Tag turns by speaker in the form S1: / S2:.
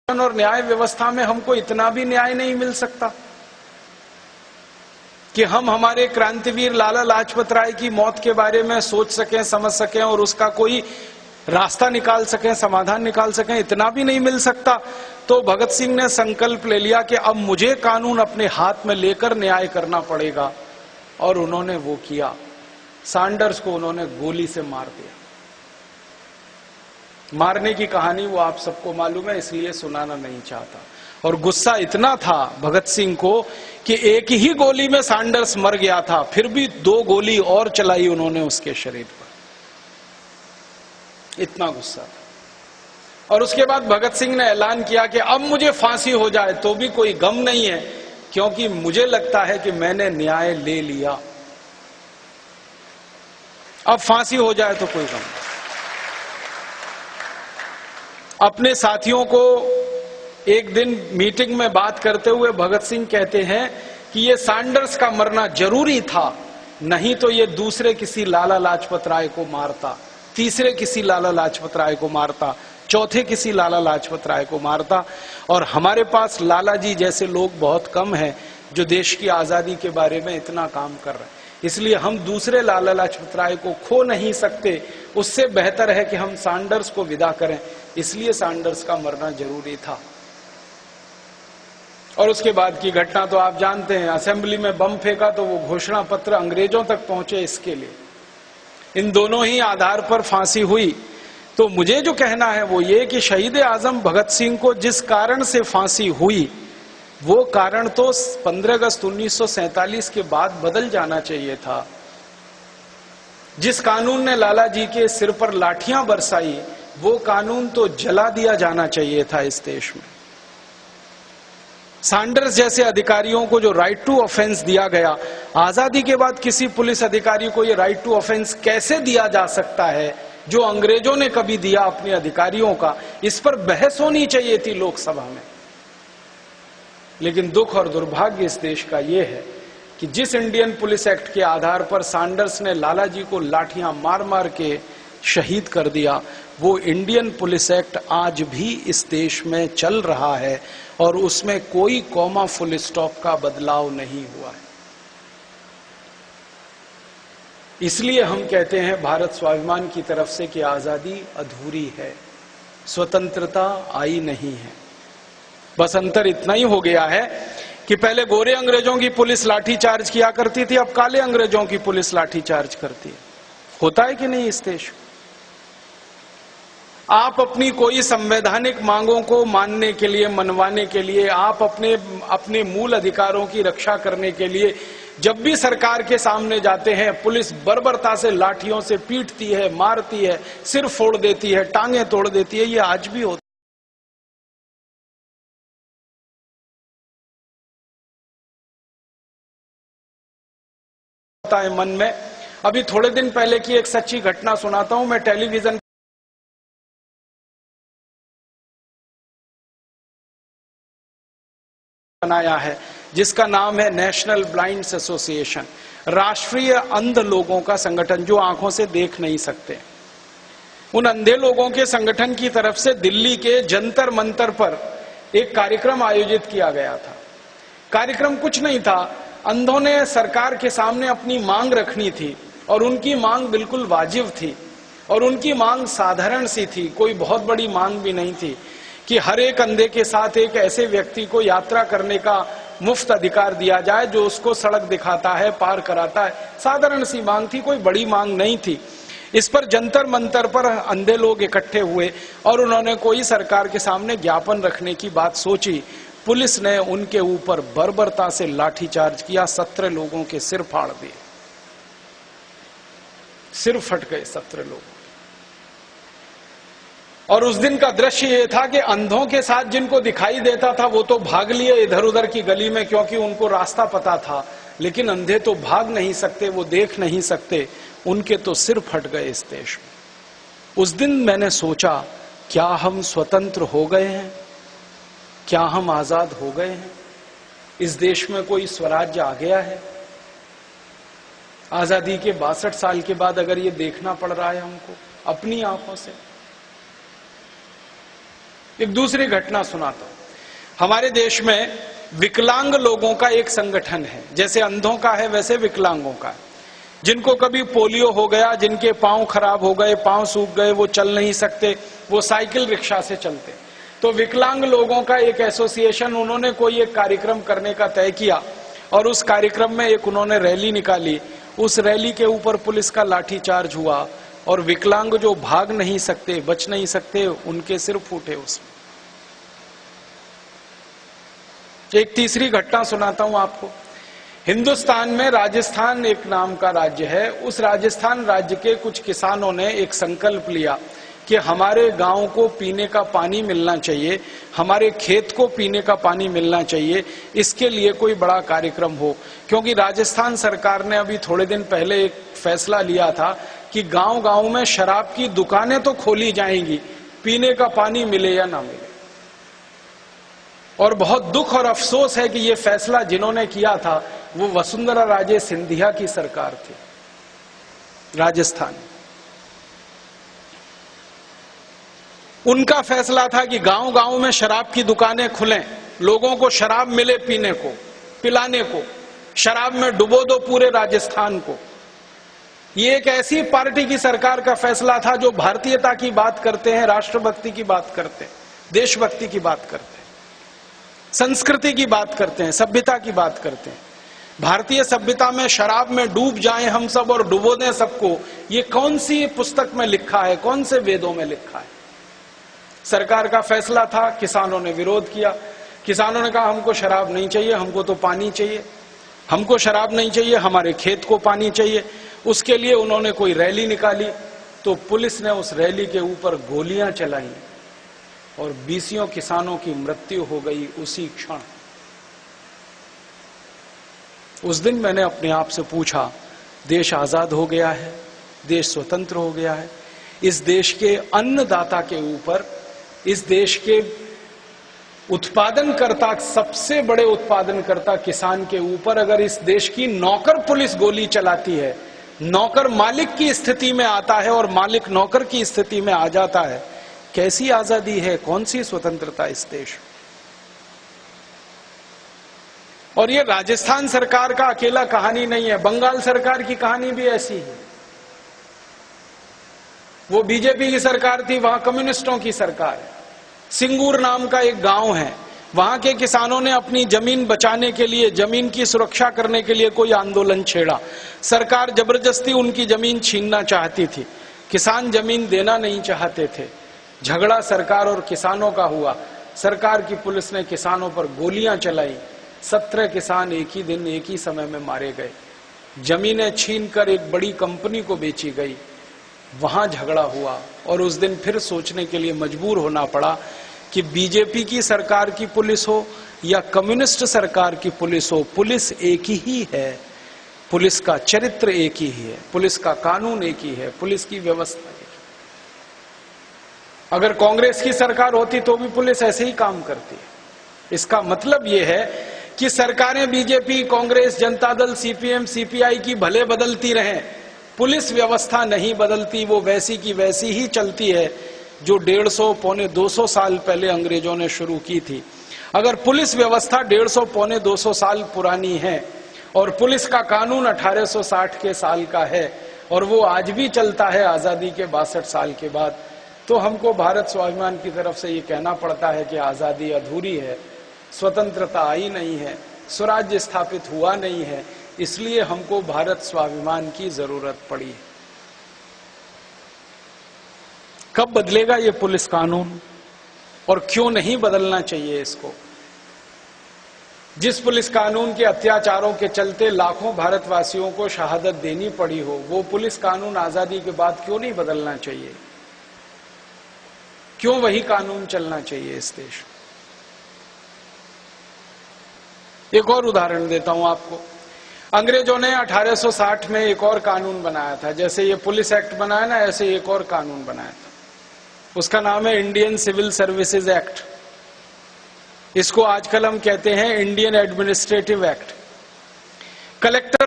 S1: और न्याय व्यवस्था में हमको इतना भी न्याय नहीं मिल सकता कि हम हमारे क्रांतिवीर लाला लाजपत राय की मौत के बारे में सोच सकें, समझ सकें और उसका कोई रास्ता निकाल सकें, समाधान निकाल सकें। इतना भी नहीं मिल सकता। तो भगत सिंह ने संकल्प ले लिया कि अब मुझे कानून अपने हाथ में लेकर न्याय करना पड़ेगा, और उन्होंने वो किया। सैंडर्स को उन्होंने गोली से मार दिया। मारने की कहानी वो आप सबको मालूम है, इसलिए सुनाना नहीं चाहता। और गुस्सा इतना था भगत सिंह को कि एक ही गोली में सैंडर्स मर गया था, फिर भी 2 गोली और चलाई उन्होंने उसके शरीर पर। इतना गुस्सा था। और उसके बाद भगत सिंह ने ऐलान किया कि अब मुझे फांसी हो जाए तो भी कोई गम नहीं है, क्योंकि मुझे लगता है कि मैंने न्याय ले लिया। अब फांसी हो जाए तो कोई गम नहीं। अपने साथियों को एक दिन मीटिंग में बात करते हुए भगत सिंह कहते हैं कि ये सैंडर्स का मरना जरूरी था, नहीं तो ये दूसरे किसी लाला लाजपत राय को मारता, तीसरे किसी लाला लाजपत राय को मारता, चौथे किसी लाला लाजपत राय को मारता। और हमारे पास लाला जी जैसे लोग बहुत कम हैं जो देश की आजादी के बारे में इतना काम कर रहे हैं, इसलिए हम दूसरे लाला लाजपत राय को खो नहीं सकते। उससे बेहतर है कि हम सैंडर्स को विदा करें, इसलिए सैंडर्स का मरना जरूरी था। और उसके बाद की घटना तो आप जानते हैं, असेंबली में बम फेंका तो वो घोषणा पत्र अंग्रेजों तक पहुंचे इसके लिए। इन दोनों ही आधार पर फांसी हुई। तो मुझे जो कहना है वो ये कि शहीद आजम भगत सिंह को जिस कारण से फांसी हुई, वो कारण तो 15 अगस्त 1947 के बाद बदल जाना चाहिए था। जिस कानून ने लाला जी के सिर पर लाठियां बरसाई, वो कानून तो जला दिया जाना चाहिए था इस देश में। सैंडर्स जैसे अधिकारियों को जो राइट टू ऑफेंस दिया गया, आजादी के बाद किसी पुलिस अधिकारी को ये राइट टू ऑफेंस कैसे दिया जा सकता है जो अंग्रेजों ने कभी दिया अपने अधिकारियों का? इस पर बहस होनी चाहिए थी लोकसभा में। लेकिन दुख और दुर्भाग्य इस देश का यह है कि जिस इंडियन पुलिस एक्ट के आधार पर सैंडर्स ने लाला जी को लाठियां मार मार के शहीद कर दिया, वो इंडियन पुलिस एक्ट आज भी इस देश में चल रहा है और उसमें कोई कॉमा फुल स्टॉप का बदलाव नहीं हुआ है। इसलिए हम कहते हैं भारत स्वाभिमान की तरफ से कि आजादी अधूरी है, स्वतंत्रता आई नहीं है। बस अंतर इतना ही हो गया है कि पहले गोरे अंग्रेजों की पुलिस लाठी चार्ज किया करती थी, अब काले अंग्रेजों की पुलिस लाठी चार्ज करती है। होता है कि नहीं इस देश? आप अपनी कोई संवैधानिक मांगों को मानने के लिए, मनवाने के लिए, आप अपने मूल अधिकारों की रक्षा करने के लिए जब भी सरकार के सामने जाते हैं, पुलिस बर्बरता से लाठियों से पीटती है, मारती है, सिर फोड़ देती है, टांगे तोड़ देती है। ये आज भी होता है मन में। अभी थोड़े दिन पहले की एक सच्ची घटना सुनाता हूं। मैं टेलीविजन बनाया है जिसका नाम है नेशनल ब्लाइंड्स एसोसिएशन, राष्ट्रीय अंध लोगों का संगठन, जो आंखों से देख नहीं सकते। उन अंधे लोगों के संगठन की तरफ से दिल्ली के जंतर मंतर पर एक कार्यक्रम आयोजित किया गया था। कार्यक्रम कुछ नहीं था, अंधों ने सरकार के सामने अपनी मांग रखनी थी और उनकी मांग बिल्कुल वाजिब थी और उनकी मांग साधारण सी थी, कोई बहुत बड़ी मांग भी नहीं थी कि हर एक अंधे के साथ एक ऐसे व्यक्ति को यात्रा करने का मुफ्त अधिकार दिया जाए जो उसको सड़क दिखाता है, पार कराता है। साधारण सी मांग थी, कोई बड़ी मांग नहीं थी। इस पर जंतर मंतर पर अंधे लोग इकट्ठे हुए और उन्होंने कोई सरकार के सामने ज्ञापन रखने की बात सोची। पुलिस ने उनके ऊपर बर्बरता से लाठीचार्ज किया, 17 लोगों के सिर फाड़ दिए, सिर फट गए 17 लोगों। और उस दिन का दृश्य ये था कि अंधों के साथ जिनको दिखाई देता था वो तो भाग लिए इधर उधर की गली में, क्योंकि उनको रास्ता पता था। लेकिन अंधे तो भाग नहीं सकते, वो देख नहीं सकते, उनके तो सिर फट गए इस देश में। उस दिन मैंने सोचा, क्या हम स्वतंत्र हो गए हैं? क्या हम आजाद हो गए हैं? इस देश में कोई स्वराज्य आ गया है? आजादी के 62 साल के बाद अगर ये देखना पड़ रहा है हमको अपनी आंखों से, एक दूसरी घटना सुनाता हूं। हमारे देश में विकलांग लोगों का एक संगठन है, जैसे अंधों का है वैसे विकलांगों का है। जिनको कभी पोलियो हो गया, जिनके पांव खराब हो गए, पांव सूख गए, वो चल नहीं सकते, वो साइकिल रिक्शा से चलते, तो विकलांग लोगों का एक एसोसिएशन, उन्होंने कोई एक कार्यक्रम करने का तय किया और उस कार्यक्रम में एक उन्होंने रैली निकाली। उस रैली के ऊपर पुलिस का लाठीचार्ज हुआ और विकलांग जो भाग नहीं सकते, बच नहीं सकते, उनके सिर फूटे उसमें। एक तीसरी घटना सुनाता हूं आपको। हिंदुस्तान में राजस्थान एक नाम का राज्य है। उस राजस्थान राज्य के कुछ किसानों ने एक संकल्प लिया कि हमारे गांव को पीने का पानी मिलना चाहिए, हमारे खेत को पीने का पानी मिलना चाहिए, इसके लिए कोई बड़ा कार्यक्रम हो। क्योंकि राजस्थान सरकार ने अभी थोड़े दिन पहले एक फैसला लिया था कि गांव-गांव में शराब की दुकानें तो खोली जाएंगी, पीने का पानी मिले या ना मिले। और बहुत दुख और अफसोस है कि ये फैसला जिन्होंने किया था वो वसुंधरा राजे सिंधिया की सरकार थी राजस्थान। उनका फैसला था कि गांव-गांव में शराब की दुकानें खुलें, लोगों को शराब मिले पीने को, पिलाने को, शराब में डुबो दो पूरे राजस्थान को। ये एक ऐसी पार्टी की सरकार का फैसला था जो भारतीयता की बात करते हैं, राष्ट्रभक्ति की बात करते हैं, देशभक्ति की बात करते हैं, संस्कृति की बात करते हैं, सभ्यता की बात करते हैं। भारतीय सभ्यता में शराब में डूब जाएं हम सब और डुबो दें सबको, ये कौन सी पुस्तक में लिखा है, कौन से वेदों में लिखा है? सरकार का फैसला था, किसानों ने विरोध किया। किसानों ने कहा हमको शराब नहीं चाहिए, हमको तो पानी चाहिए, हमको शराब नहीं चाहिए, हमारे खेत को पानी चाहिए। उसके लिए उन्होंने कोई रैली निकाली, तो पुलिस ने उस रैली के ऊपर गोलियां चलाई और 20 किसानों की मृत्यु हो गई उसी क्षण। उस दिन मैंने अपने आप से पूछा, देश आजाद हो गया है, देश स्वतंत्र हो गया है, इस देश के अन्नदाता के ऊपर, इस देश के उत्पादनकर्ता, सबसे बड़े उत्पादनकर्ता किसान के ऊपर अगर इस देश की नौकर पुलिस गोली चलाती है, नौकर मालिक की स्थिति में आता है और मालिक नौकर की स्थिति में आ जाता है, कैसी आजादी है, कौन सी स्वतंत्रता इस देश? और ये राजस्थान सरकार का अकेला कहानी नहीं है, बंगाल सरकार की कहानी भी ऐसी है। वो बीजेपी की सरकार थी, वहां कम्युनिस्टों की सरकार है। सिंगूर नाम का एक गांव है, वहां के किसानों ने अपनी जमीन बचाने के लिए, जमीन की सुरक्षा करने के लिए कोई आंदोलन छेड़ा। सरकार जबरदस्ती उनकी जमीन छीनना चाहती थी, किसान जमीन देना नहीं चाहते थे। झगड़ा सरकार और किसानों का हुआ। सरकार की पुलिस ने किसानों पर गोलियां चलाई। 17 किसान एक ही दिन, एक ही समय में मारे गए। जमीनें छीनकर एक बड़ी कंपनी को बेची गई। वहां झगड़ा हुआ और उस दिन फिर सोचने के लिए मजबूर होना पड़ा कि बीजेपी की सरकार की पुलिस हो या कम्युनिस्ट सरकार की पुलिस हो, पुलिस एक ही है, पुलिस का चरित्र एक ही है, पुलिस का कानून एक ही है, पुलिस की व्यवस्था एक ही। अगर कांग्रेस की सरकार होती तो भी पुलिस ऐसे ही काम करती है। इसका मतलब यह है कि सरकारें BJP, Congress, Janata Dal, CPM, CPI की भले बदलती रहें, पुलिस व्यवस्था नहीं बदलती, वो वैसी की वैसी ही चलती है जो 150 पौने 200 साल पहले अंग्रेजों ने शुरू की थी। अगर पुलिस व्यवस्था 150 पौने 200 साल पुरानी है और पुलिस का कानून 1860 के साल का है और वो आज भी चलता है आजादी के 62 साल के बाद, तो हमको भारत स्वाभिमान की तरफ से ये कहना पड़ता है कि आजादी अधूरी है, स्वतंत्रता आई नहीं है, स्वराज्य स्थापित हुआ नहीं है, इसलिए हमको भारत स्वाभिमान की जरूरत पड़ी। कब बदलेगा ये पुलिस कानून और क्यों नहीं बदलना चाहिए इसको? जिस पुलिस कानून के अत्याचारों के चलते लाखों भारतवासियों को शहादत देनी पड़ी हो, वो पुलिस कानून आजादी के बाद क्यों नहीं बदलना चाहिए? क्यों वही कानून चलना चाहिए इस देश? एक और उदाहरण देता हूं आपको। अंग्रेजों ने 1860 में एक और कानून बनाया था, जैसे ये पुलिस एक्ट बनाया ना, ऐसे एक और कानून बनाया था। उसका नाम है इंडियन सिविल सर्विसेज एक्ट। इसको आजकल हम कहते हैं इंडियन एडमिनिस्ट्रेटिव एक्ट। कलेक्टर